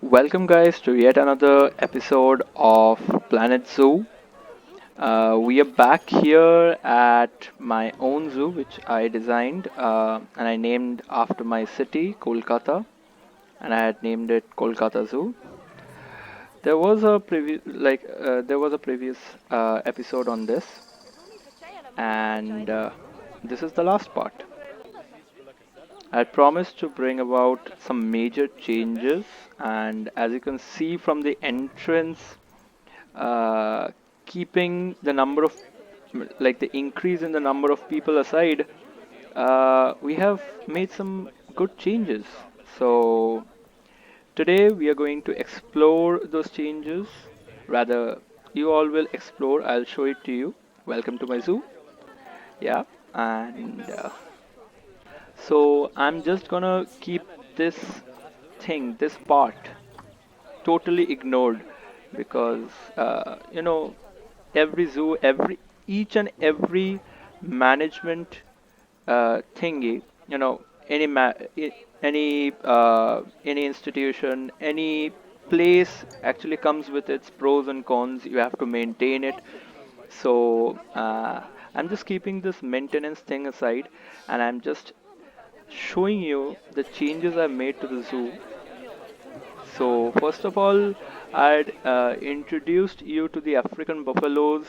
Welcome guys to yet another episode of Planet Zoo. We are back here at my own zoo, which I designed and I named after my city, Kolkata, and I had named it Kolkata Zoo. There was a previous episode on this, and this is the last part. I promised to bring about some major changes, and as you can see from the entrance, uh, keeping the number of like the increase in the number of people aside, we have made some good changes. So today we are going to explore those changes. Rather, you all will explore. I'll show it to you. Welcome to my zoo. Yeah, and so I'm just gonna keep this this part totally ignored because every zoo, each and every management thingy, you know, any any institution, any place actually comes with its pros and cons. You have to maintain it. So I'm just keeping this maintenance thing aside, and I'm just showing you the changes I've made to the zoo. So first of all, I'd introduced you to the African buffaloes,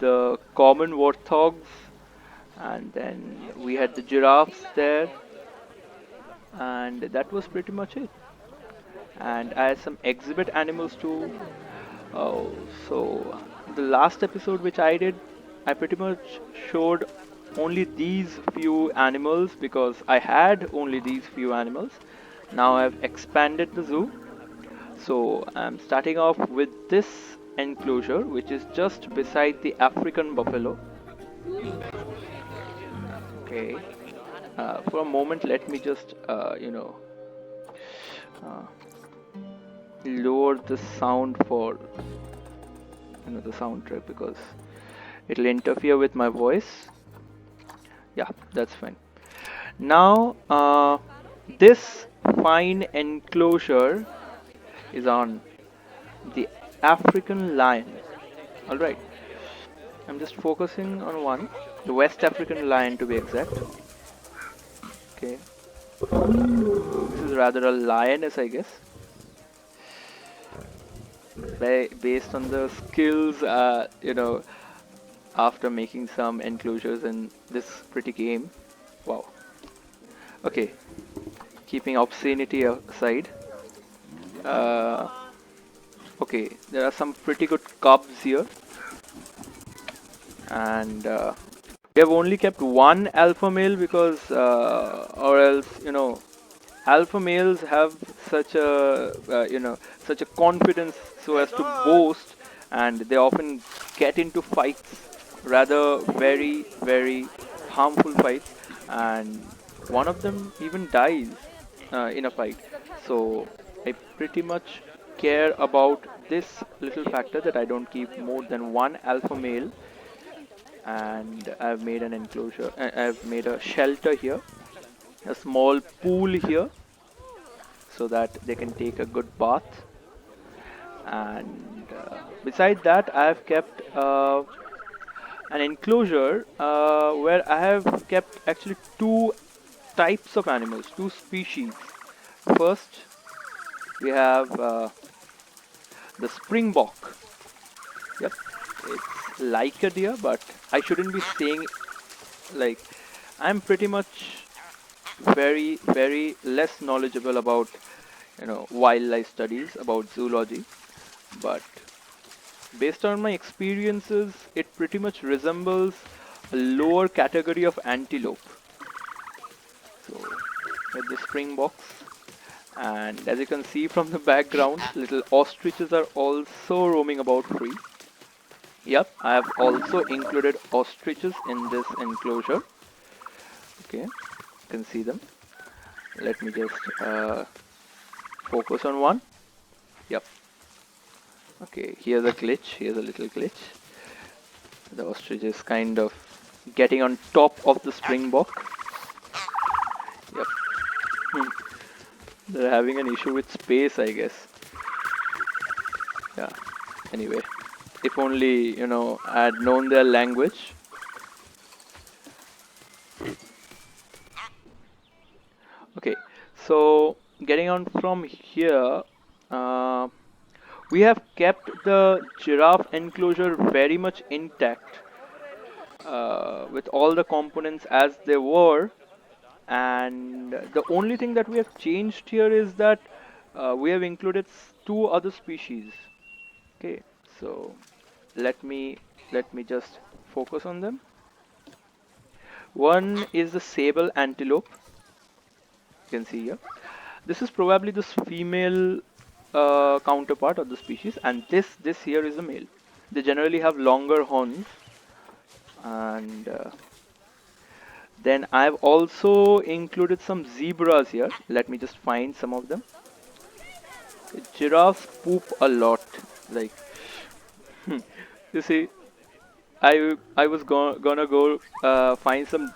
the common warthogs, and then we had the giraffes there, and that was pretty much it. And I had some exhibit animals too. Oh, so the last episode which I did, I pretty much showed only these few animals because I had only these few animals. Now I've expanded the zoo. So I'm starting off with this enclosure, which is just beside the African buffalo. Okay. For a moment, let me just, uh, lower the sound for the soundtrack because it'll interfere with my voice. Yeah, that's fine. Now, this fine enclosure is on the African lion. All right. I'm just focusing on one, the West African lion to be exact. Okay, this is rather a lioness, I guess, based on the skills, after making some enclosures in this pretty game. Wow. Okay, keeping obscenity aside. Uh, okay, there are some pretty good cubs here, and we have only kept one alpha male because, or else, alpha males have such a such a confidence so as to boast, and they often get into fights, rather very harmful fights, and one of them even dies in a fight. So I pretty much care about this little factor that I don't keep more than one alpha male, and I've made an enclosure. I've made a shelter here, a small pool here, so that they can take a good bath. And beside that, I have kept an enclosure where I have kept actually two types of animals, two species. First, we have the springbok. Yep, it's like a deer, but I shouldn't be saying like I'm pretty much very less knowledgeable about wildlife studies, about zoology, but based on my experiences, it pretty much resembles a lower category of antelope. So with the springboks, and as you can see from the background, little ostriches are also roaming about free. Yep, I have also included ostriches in this enclosure. Okay, you can see them. Let me just focus on one. Yep. Okay, here's a glitch. Here's a little glitch. The ostrich is kind of getting on top of the springbok. Yep. Hmm. They're having an issue with space, I guess. Yeah. Anyway, if only, I'd known their language. Okay, so getting on from here, uh, we have kept the giraffe enclosure very much intact, with all the components as they were, and the only thing that we have changed here is that we have included two other species. Okay, so let me let me just focus on them. One is the sable antelope. You can see here. This is probably the female counterpart of the species, and this here is the male. They generally have longer horns, and then I've also included some zebras here. Let me just find some of them. Giraffes poop a lot. Like, you see, I was gonna go find some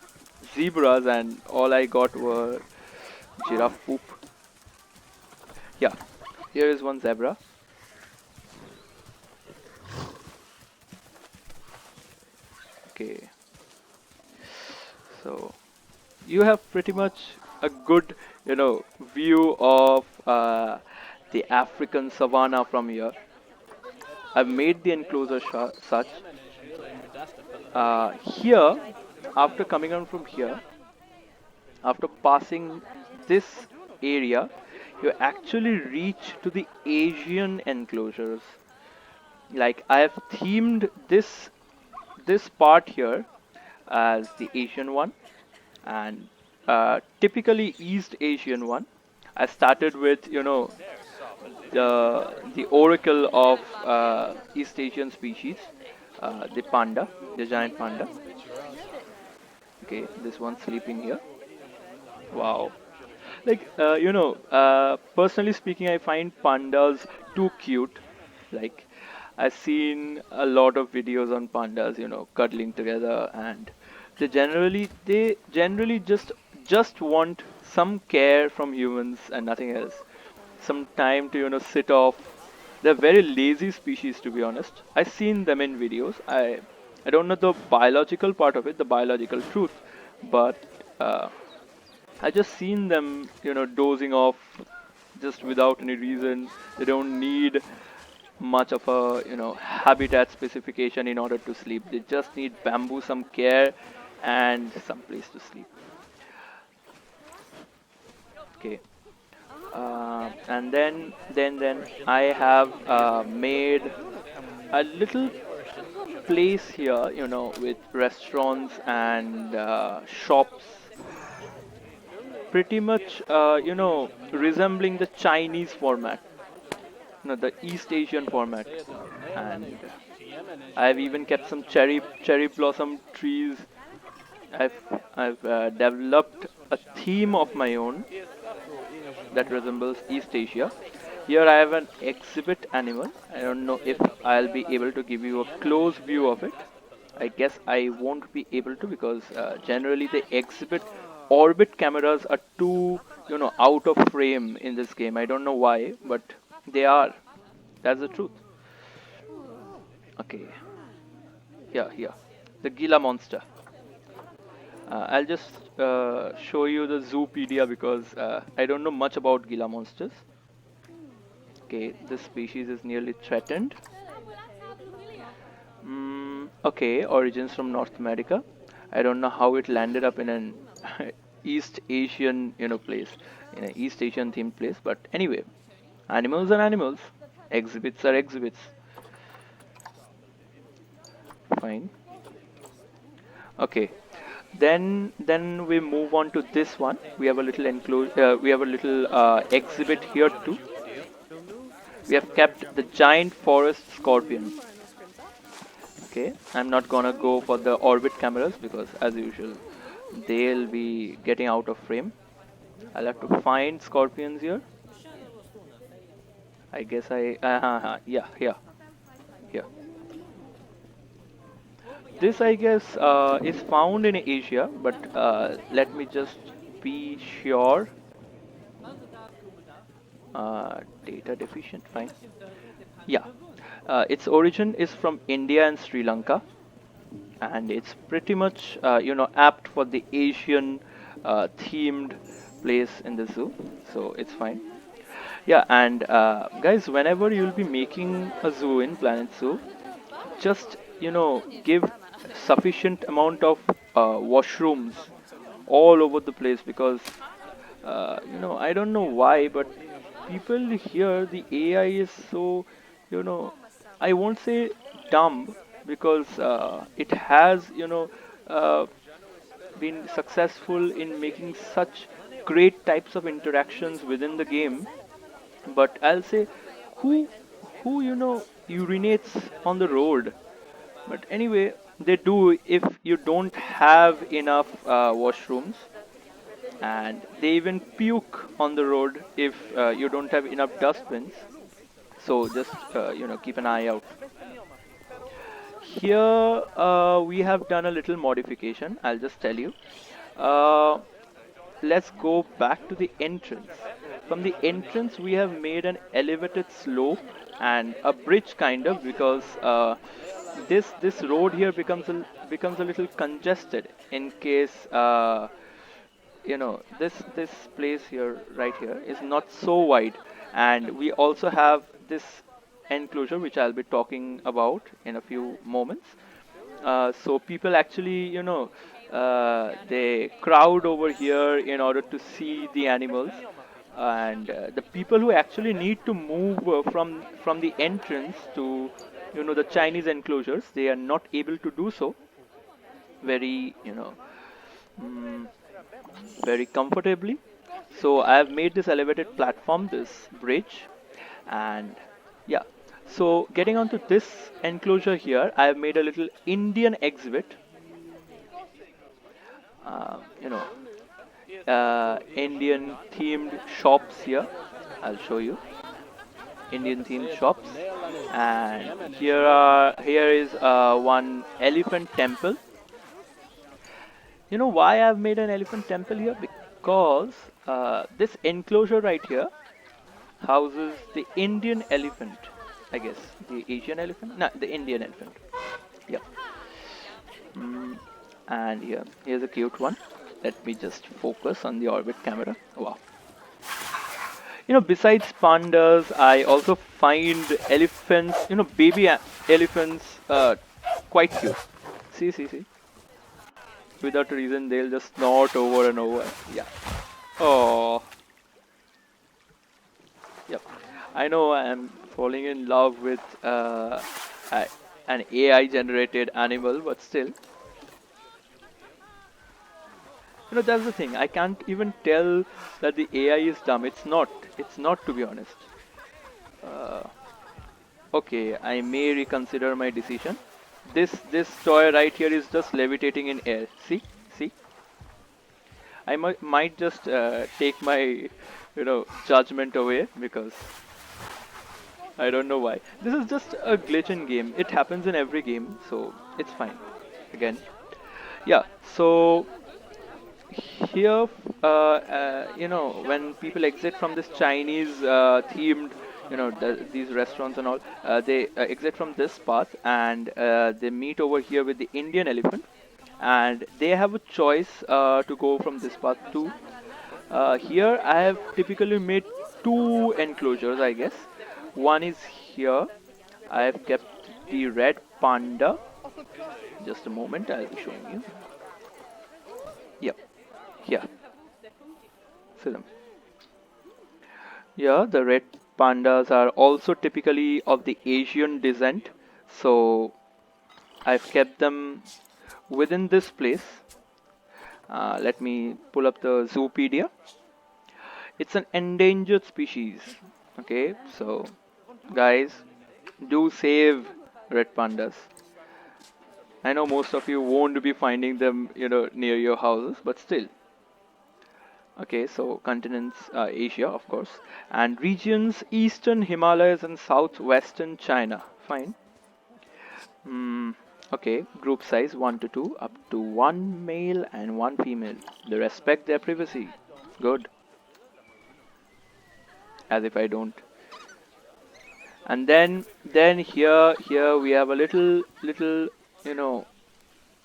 zebras, and all I got were giraffe poop. Yeah, here is one zebra. Okay, so you have pretty much a good, view of the African savanna from here. I've made the enclosure such. Here, after coming on from here, after passing this area, you actually reach to the Asian enclosures. Like I have themed this part here as the Asian one, and typically East Asian one. I started with the oracle of East Asian species, the panda, the giant panda. Okay, this one sleeping here. Wow. Like, personally speaking, I find pandas too cute. Like, I've seen a lot of videos on pandas, cuddling together, and they generally just want some care from humans and nothing else. Some time to, sit off. They're very lazy species, to be honest. I've seen them in videos. I don't know the biological part of it, the biological truth, but uh, I just seen them, dozing off just without any reason. They don't need much of a, habitat specification in order to sleep. They just need bamboo, some care, and some place to sleep. Okay. And then I have made a little place here, with restaurants and shops, pretty much, resembling the Chinese format, the East Asian format, and I've even kept some cherry blossom trees. I've developed a theme of my own that resembles East Asia. Here I have an exhibit animal. I don't know if I'll be able to give you a close view of it. I guess I won't be able to because generally the exhibit orbit cameras are too, out of frame in this game. I don't know why, but they are. That's the truth. Okay, here. The Gila monster. I'll just show you the Zoopedia because I don't know much about Gila monsters. Okay, this species is nearly threatened. Okay, origins from North America. I don't know how it landed up in an East Asian, place, in an East Asian themed place. But anyway, animals are animals. Exhibits are exhibits. Fine. Okay. Then we move on to this one. We have a little we have a little exhibit here too. We have kept the giant forest scorpion. Okay, I'm not gonna go for the orbit cameras because, as usual, they'll be getting out of frame. I'll have to find scorpions here. I guess yeah, here. This, I guess, is found in Asia, but let me just be sure. Data deficient, fine. Yeah, its origin is from India and Sri Lanka, and it's pretty much apt for the Asian themed place in the zoo, so it's fine. Yeah, and guys, whenever you'll be making a zoo in Planet Zoo, just give sufficient amount of washrooms all over the place because I don't know why, but people here the AI is so you know I won't say dumb because it has uh, been successful in making such great types of interactions within the game. But I'll say who who urinates on the road. But anyway, they do if you don't have enough washrooms, and they even puke on the road if you don't have enough dustbins. So just keep an eye out. Here we have done a little modification. I'll just tell you. Uh, let's go back to the entrance. From the entrance, we have made an elevated slope and a bridge kind of because this road here becomes a little congested in case this place here right here is not so wide, and we also have this enclosure which I'll be talking about in a few moments. So people actually they crowd over here in order to see the animals, and the people who actually need to move from the entrance to the Chinese enclosures, they are not able to do so very mm, very comfortably. So I have made this elevated platform, this bridge, and yeah. So getting onto this enclosure here, I have made a little Indian exhibit. You know, Indian themed shops here. I'll show you Indian themed shops, and here is one elephant temple. You know why I've made an elephant temple here? Because this enclosure right here houses the Indian elephant. I guess the Asian elephant? No, the Indian elephant. Yep. Mm, and here's a cute one. Let me just focus on the orbit camera. Wow. Besides pandas, I also find elephants, baby elephants, quite cute. See, see, see. Without a reason, they'll just snort over and over. Yeah. Oh, yep. I know I'm falling in love with a- an AI generated animal, but still, that's the thing. I can't even tell that the AI is dumb. It's not. It's not, to be honest. Uh, okay, I may reconsider my decision. This toy right here is just levitating in air. See, see. I might just take my judgment away because I don't know why. This is just a glitch in game. It happens in every game, so it's fine. Again, yeah. So here, when people exit from this Chinese themed, these restaurants and all, they exit from this path and they meet over here with the Indian elephant, and they have a choice to go from this path too. Here, I have typically made two enclosures, I guess. One is here. I have kept the red panda. Just a moment, I'll be showing you. Yep, here, see them. Yeah, the red pandas are also typically of the Asian descent. So I've kept them within this place. Let me pull up the Zoopedia. It's an endangered species. Okay, so guys, do save red pandas. I know most of you won't be finding them, near your houses, but still. Okay, so continents, Asia, of course, and regions, Eastern Himalayas and Southwestern China. Fine. Hmm. Okay, group size 1 to 2, up to 1 male and 1 female. They respect their privacy. Good. as if I don't. And then here we have a little you know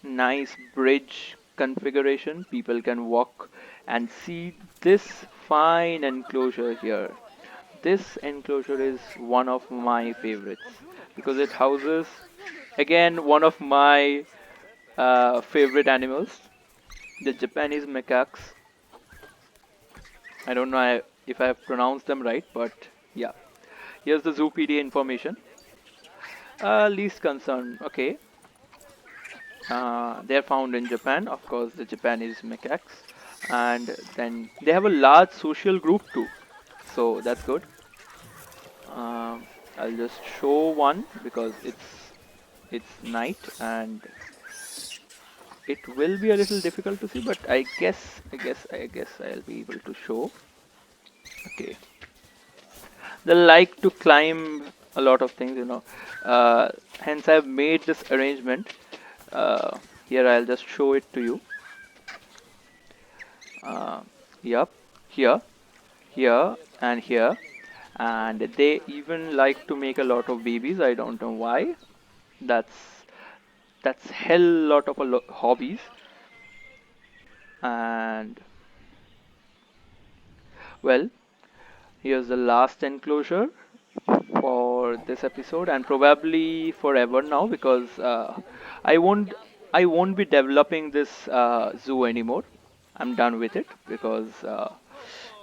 nice bridge configuration. People can walk and see this fine enclosure here. This enclosure is one of my favorites because it houses again one of my favorite animals, the Japanese macaques. I don't know if I have pronounced them right, but yeah. Here's the Zoopedia information. Least concern. Okay, they're found in Japan, of course, the Japanese macaques, and then they have a large social group too. So that's good. I'll just show one because it's night and it will be a little difficult to see, but I guess I'll be able to show. Okay, they like to climb a lot of things, hence I've made this arrangement. Here I'll just show it to you. uh, yep, here, here, and here. And they even like to make a lot of babies. I don't know why. That's that's hell lot of hobbies. And well, here's the last enclosure for this episode and probably forever now because I won't I won't be developing this zoo anymore. I'm done with it because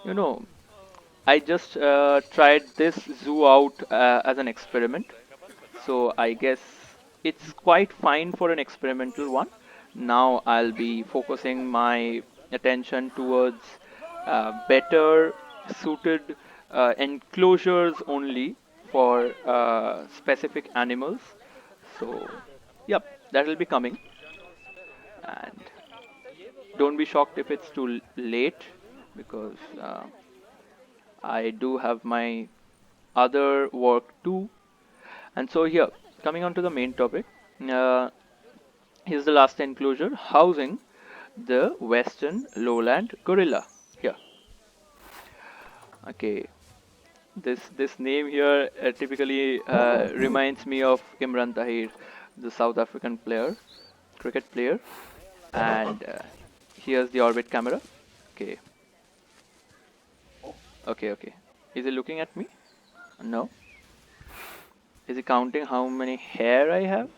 you know I just tried this zoo out as an experiment. So I guess it's quite fine for an experimental one. Now I'll be focusing my attention towards better suited enclosures only for specific animals. So, yep, that'll be coming. And don't be shocked if it's too late because I do have my other work too. And so, here, coming on to the main topic. Uh, Here's the last enclosure housing the western lowland gorilla. Here, okay. This name here typically reminds me of Imran Tahir, the South African player, cricket player. And here's the orbit camera. Okay, okay. Is he looking at me? No. Is he counting how many hair I have?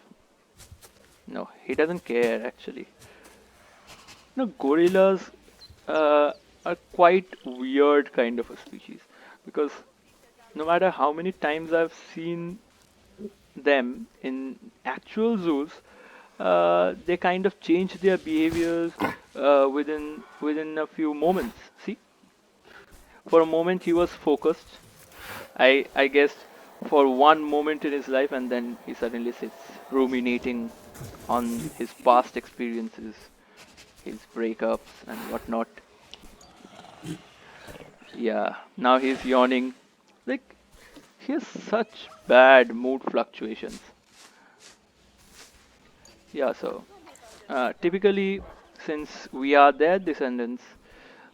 No, he doesn't care actually. No, gorillas uh, are quite weird kind of a species because no matter how many times I've seen them in actual zoos, they kind of change their behaviors within a few moments. See, for a moment he was focused. I guess for one moment in his life, and then he suddenly sits ruminating on his past experiences, his breakups and whatnot. Yeah, now he's yawning. Like, he has such bad mood fluctuations. Yeah, so typically, since we are their descendants,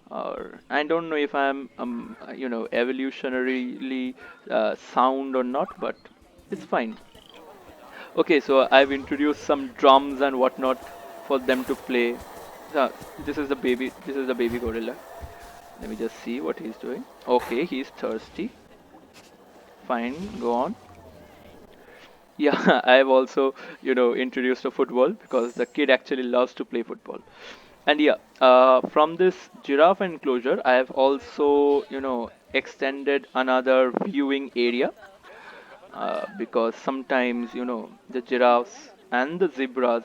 or I don't know if I'm, evolutionarily sound or not, but it's fine. Okay, so I've introduced some drums and whatnot for them to play. This is the baby. This is the baby gorilla. Let me just see what he's doing. Okay, he's thirsty. Fine, go on. Yeah, I've also, introduced a football because the kid actually loves to play football. And yeah, from this giraffe enclosure, I have also, extended another viewing area because sometimes, the giraffes and the zebras,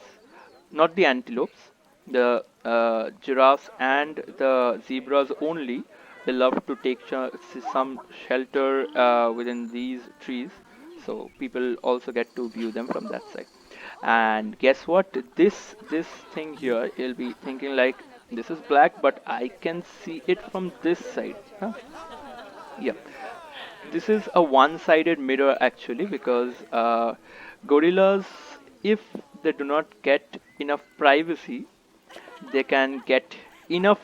not the antelopes, the giraffes and the zebras only, they love to take some shelter within these trees. So people also get to view them from that side. And guess what? This thing here, you'll be thinking like this is black, but I can see it from this side. Huh? Yeah, this is a one-sided mirror actually because gorillas, if they do not get enough privacy, they can get enough.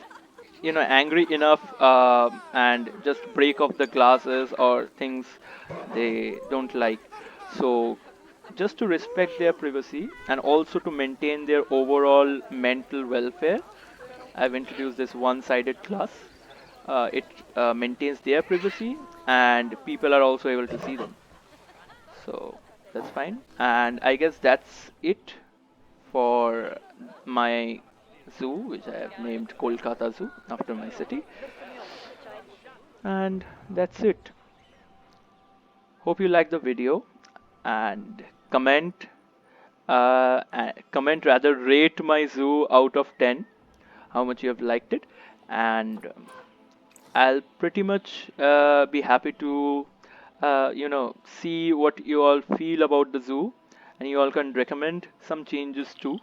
angry enough and just break off the glasses or things they don't like. So just to respect their privacy and also to maintain their overall mental welfare, I've introduced this one-sided glass. It maintains their privacy and people are also able to see them. So that's fine. And I guess that's it for my zoo, which I have named Kolkata Zoo after my city. And that's it. Hope you liked the video and comment, comment rather, rate my zoo out of 10, how much you have liked it. And I'll pretty much be happy to, see what you all feel about the zoo, and you all can recommend some changes too.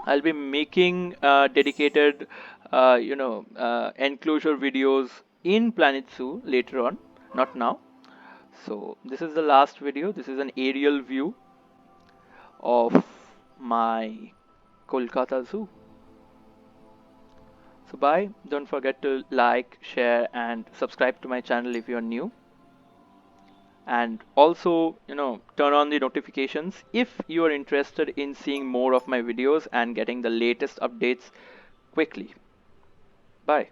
I'll be making dedicated, enclosure videos in Planet Zoo later on, not now. So this is the last video. This is an aerial view of my Kolkata Zoo. So bye. Don't forget to like, share, and subscribe to my channel if you're new. And also, turn on the notifications if you are interested in seeing more of my videos and getting the latest updates quickly. Bye.